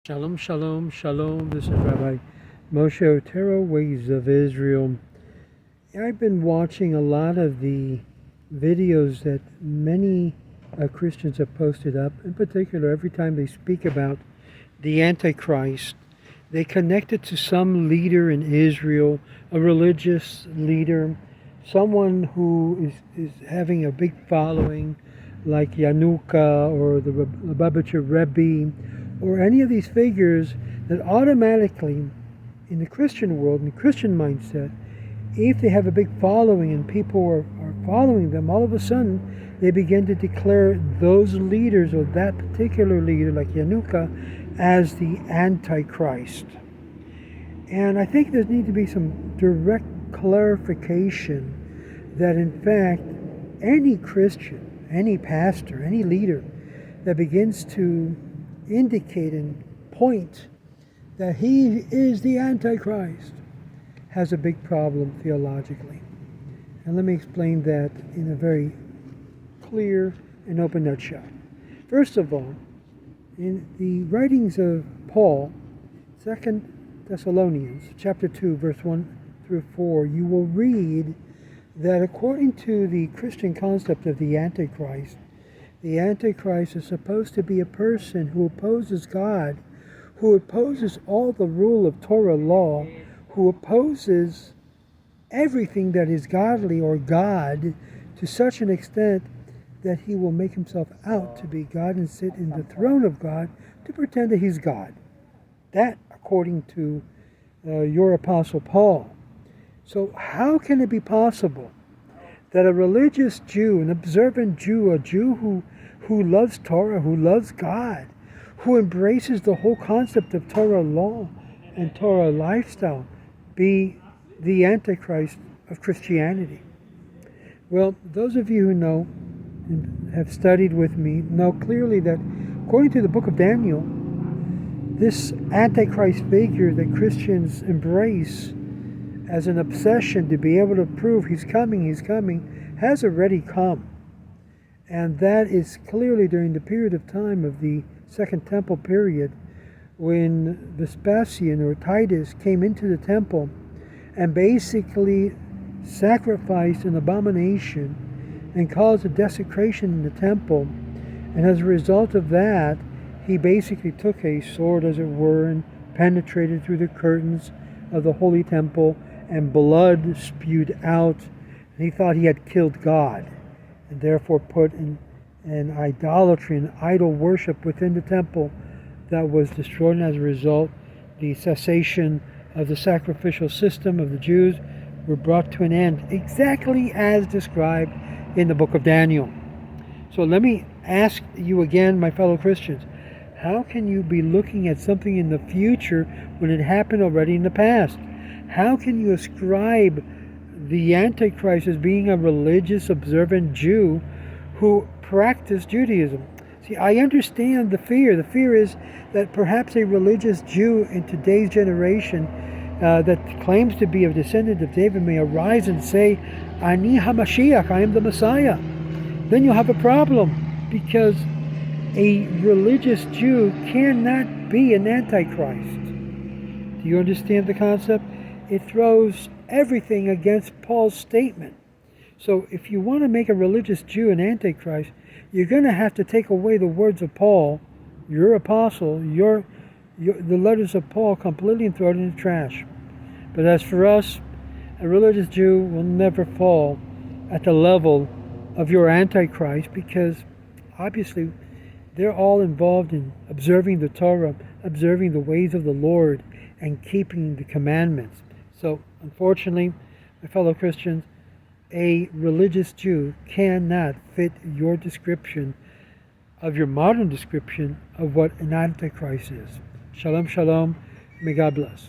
Shalom, shalom, shalom. This is Rabbi Moshe Otero, Ways of Israel. I've been watching a lot of the videos that many Christians have posted up. In particular, every time they speak about the Antichrist, they connect it to some leader in Israel, a religious leader, someone who is having a big following, like Yanuka or the Lubavitcher Rebbe, or any of these figures that automatically, in the Christian world, in the Christian mindset, if they have a big following and people are following them, all of a sudden they begin to declare those leaders or that particular leader, like Yanuka, as the Antichrist. And I think there needs to be some direct clarification that, in fact, any Christian, any pastor, any leader that begins to indicate and point that he is the Antichrist has a big problem theologically. And let me explain that in a very clear and open nutshell. First of all, in the writings of Paul, 2 Thessalonians, chapter 2, verse 1 through 4, you will read that according to the Christian concept of the Antichrist is supposed to be a person who opposes God, who opposes all the rule of Torah law, who opposes everything that is godly or God to such an extent that he will make himself out to be God and sit in the throne of God to pretend that he's God. That, according to your Apostle Paul. So how can it be possible that a religious Jew, an observant Jew, a Jew who loves Torah, who loves God, who embraces the whole concept of Torah law and Torah lifestyle, be the Antichrist of Christianity? Well, those of you who know and have studied with me know clearly that according to the book of Daniel, this Antichrist figure that Christians embrace as an obsession to be able to prove he's coming, has already come. And that is clearly during the period of time of the Second Temple period, when Vespasian or Titus came into the temple and basically sacrificed an abomination and caused a desecration in the temple. And as a result of that, he basically took a sword, as it were, and penetrated through the curtains of the holy temple, and blood spewed out. And he thought he had killed God, and therefore put an idolatry, an idol worship within the temple that was destroyed. And as a result, the cessation of the sacrificial system of the Jews were brought to an end, exactly as described in the book of Daniel. So let me ask you again, my fellow Christians, how can you be looking at something in the future when it happened already in the past? How can you ascribe the Antichrist as being a religious, observant Jew who practiced Judaism? See, I understand the fear. The fear is that perhaps a religious Jew in today's generation that claims to be a descendant of David may arise and say, Ani HaMashiach, I am the Messiah. Then you'll have a problem, because a religious Jew cannot be an Antichrist. Do you understand the concept? It throws everything against Paul's statement. So if you want to make a religious Jew an Antichrist, you're going to have to take away the words of Paul, your apostle, the letters of Paul completely, and throw it in the trash. But as for us, a religious Jew will never fall at the level of your Antichrist, because obviously they're all involved in observing the Torah, observing the ways of the Lord, and keeping the commandments. So, unfortunately, my fellow Christians, a religious Jew cannot fit your description of your modern description of what an Antichrist is. Shalom, shalom. May God bless.